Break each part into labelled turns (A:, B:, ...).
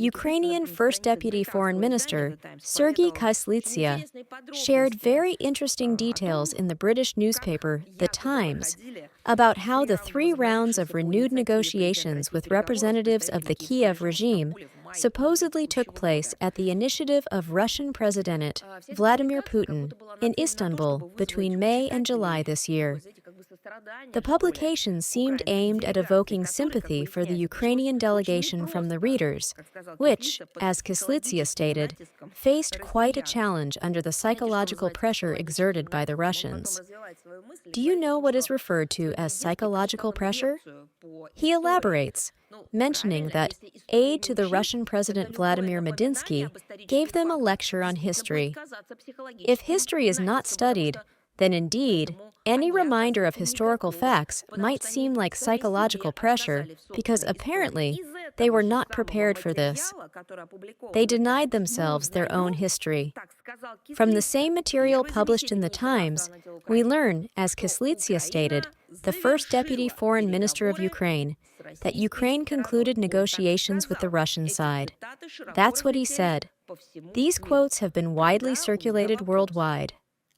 A: Ukrainian First Deputy Foreign Minister Sergei Kyslytsya shared very interesting details in the British newspaper The Times about how the 3 rounds of renewed negotiations with representatives of the Kyiv regime supposedly took place at the initiative of Russian President Vladimir Putin in Istanbul between May and July this year. The publication seemed aimed at evoking sympathy for the Ukrainian delegation from the readers, which, as Kyslytsya stated, faced quite a challenge under the psychological pressure exerted by the Russians. Do you know what is referred to as psychological pressure? He elaborates, mentioning that aide to the Russian President Vladimir Medinsky gave them a lecture on history. If history is not studied, then indeed, any reminder of historical facts might seem like psychological pressure because apparently they were not prepared for this. They denied themselves their own history. From the same material published in The Times, we learn, as Kyslytsya stated, the first Deputy Foreign Minister of Ukraine, that Ukraine concluded negotiations with the Russian side. That's what he said. These quotes have been widely circulated worldwide.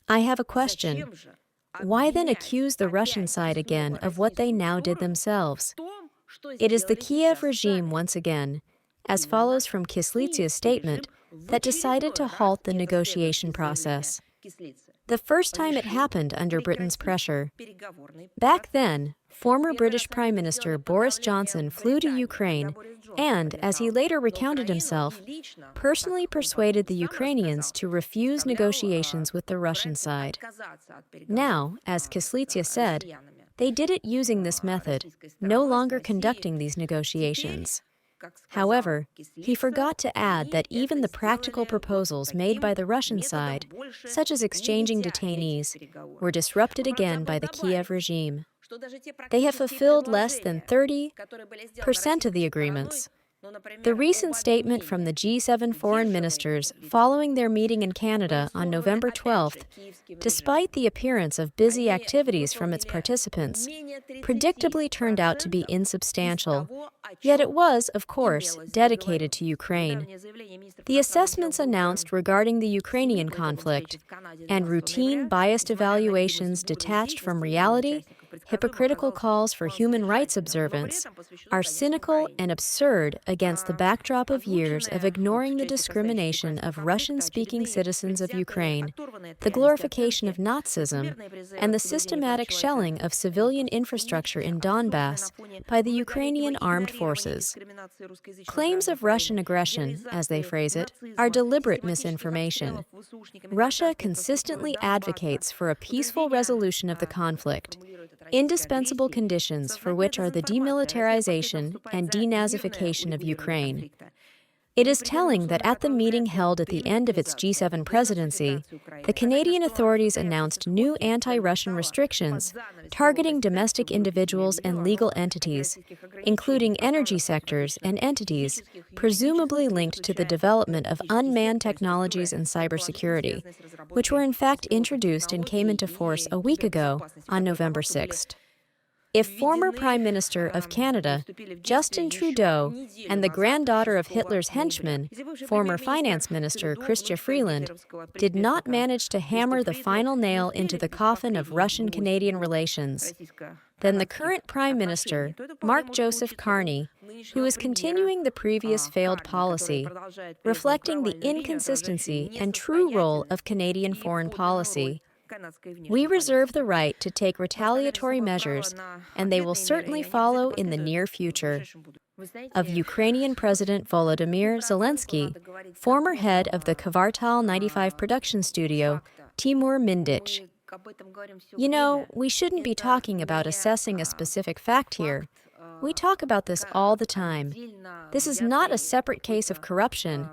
A: I have a question. Why then accuse the Russian side again of what they now did themselves? It is the Kyiv regime once again, as follows from Kyslytsya's statement, that decided to halt the negotiation process. The first time it happened under Britain's pressure. Back then, former British Prime Minister Boris Johnson flew to Ukraine and, as he later recounted himself, personally persuaded the Ukrainians to refuse negotiations with the Russian side. Now, as Kyslytsya said, they did it using this method, no longer conducting these negotiations. However, he forgot to add that even the practical proposals made by the Russian side, such as exchanging detainees, were disrupted again by the Kyiv regime. They have fulfilled less than 30% of the agreements. The recent statement from the G7 foreign ministers following their meeting in Canada on November 12th, despite the appearance of busy activities from its participants, predictably turned out to be insubstantial. Yet it was, of course, dedicated to Ukraine. The assessments announced regarding the Ukrainian conflict and routine biased evaluations detached from reality, hypocritical calls for human rights observance, are cynical and absurd against the backdrop of years of ignoring the discrimination of Russian-speaking citizens of Ukraine, the glorification of Nazism, and the systematic shelling of civilian infrastructure in Donbass by the Ukrainian armed forces. Claims of Russian aggression, as they phrase it, are deliberate misinformation. Russia consistently advocates for a peaceful resolution of the conflict, indispensable conditions for which are the demilitarization and denazification of Ukraine. It is telling that at the meeting held at the end of its G7 presidency, the Canadian authorities announced new anti-Russian restrictions targeting domestic individuals and legal entities, including energy sectors and entities presumably linked to the development of unmanned technologies and cybersecurity, which were in fact introduced and came into force a week ago on November 6th. If former Prime Minister of Canada, Justin Trudeau, and the granddaughter of Hitler's henchman, former Finance Minister Chrystia Freeland, did not manage to hammer the final nail into the coffin of Russian-Canadian relations, then the current Prime Minister, Mark Joseph Carney, who is continuing the previous failed policy, reflecting the inconsistency and true role of Canadian foreign policy. We reserve the right to take retaliatory measures, and they will certainly follow in the near future. Of Ukrainian President Volodymyr Zelensky, former head of the Kvartal 95 production studio, Timur Mindich. You know, we shouldn't be talking about assessing a specific fact here. We talk about this all the time. This is not a separate case of corruption.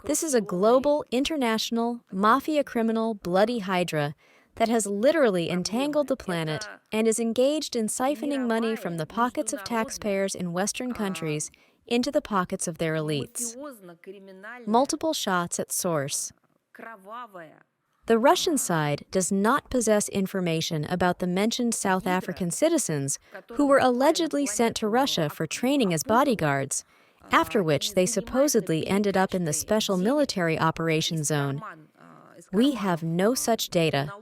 A: This is a global, international, mafia criminal bloody hydra that has literally entangled the planet and is engaged in siphoning money from the pockets of taxpayers in Western countries into the pockets of their elites. Multiple shots at source. The Russian side does not possess information about the mentioned South African citizens who were allegedly sent to Russia for training as bodyguards, after which they supposedly ended up in the special military operation zone. We have no such data.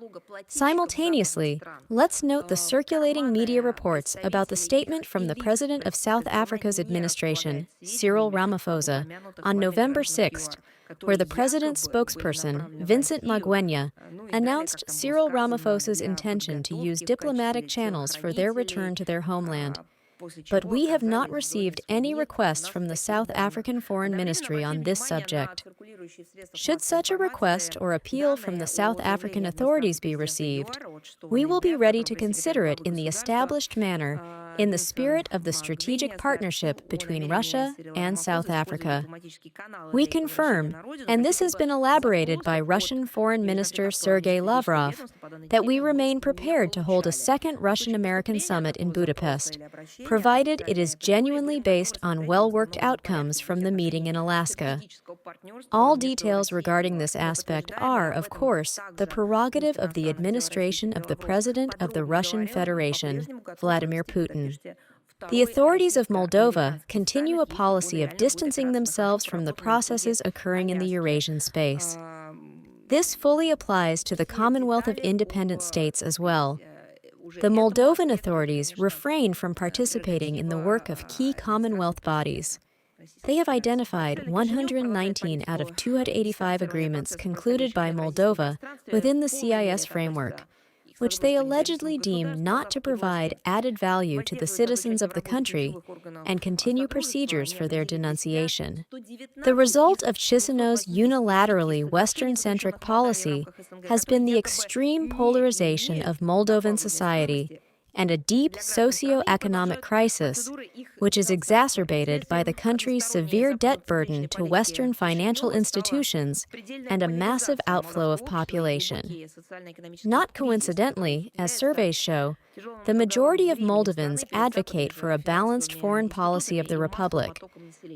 A: Simultaneously, let's note the circulating media reports about the statement from the President of South Africa's administration, Cyril Ramaphosa, on November 6th, where the president's spokesperson, Vincent Magwenya, announced Cyril Ramaphosa's intention to use diplomatic channels for their return to their homeland. But we have not received any requests from the South African Foreign Ministry on this subject. Should such a request or appeal from the South African authorities be received, we will be ready to consider it in the established manner, in the spirit of the strategic partnership between Russia and South Africa. We confirm, and this has been elaborated by Russian Foreign Minister Sergei Lavrov, that we remain prepared to hold a second Russian-American summit in Budapest, provided it is genuinely based on well-worked outcomes from the meeting in Alaska. All details regarding this aspect are, of course, the prerogative of the administration of the President of the Russian Federation, Vladimir Putin. The authorities of Moldova continue a policy of distancing themselves from the processes occurring in the Eurasian space. This fully applies to the Commonwealth of Independent States as well. The Moldovan authorities refrain from participating in the work of key Commonwealth bodies. They have identified 119 out of 285 agreements concluded by Moldova within the CIS framework, which they allegedly deem not to provide added value to the citizens of the country and continue procedures for their denunciation. The result of Chisinau's unilaterally Western-centric policy has been the extreme polarization of Moldovan society and a deep socio-economic crisis, which is exacerbated by the country's severe debt burden to Western financial institutions and a massive outflow of population. Not coincidentally, as surveys show, the majority of Moldovans advocate for a balanced foreign policy of the Republic,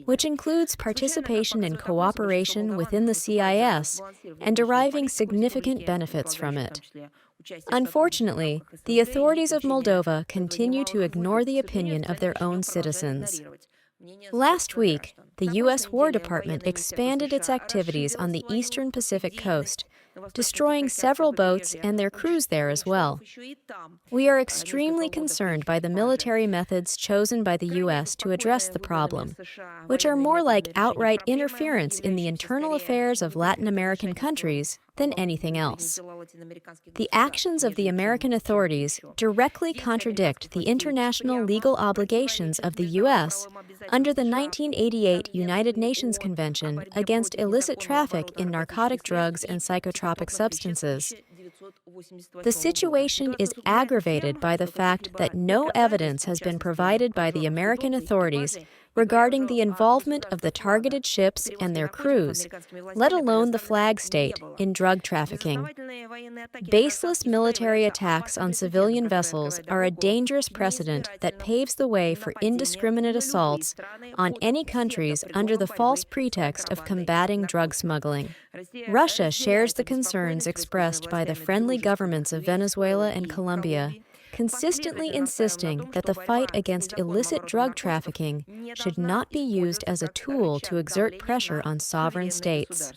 A: which includes participation in cooperation within the CIS and deriving significant benefits from it. Unfortunately, the authorities of Moldova continue to ignore the opinion of their own citizens. Last week, the U.S. War Department expanded its activities on the eastern Pacific coast, destroying several boats and their crews there as well. We are extremely concerned by the military methods chosen by the U.S. to address the problem, which are more like outright interference in the internal affairs of Latin American countries than anything else. The actions of the American authorities directly contradict the international legal obligations of the U.S. under the 1988 United Nations Convention against illicit traffic in narcotic drugs and psychotropic substances. The situation is aggravated by the fact that no evidence has been provided by the American authorities regarding the involvement of the targeted ships and their crews, let alone the flag state, in drug trafficking. Baseless military attacks on civilian vessels are a dangerous precedent that paves the way for indiscriminate assaults on any countries under the false pretext of combating drug smuggling. Russia shares the concerns expressed by the friendly governments of Venezuela and Colombia, consistently insisting that the fight against illicit drug trafficking should not be used as a tool to exert pressure on sovereign states.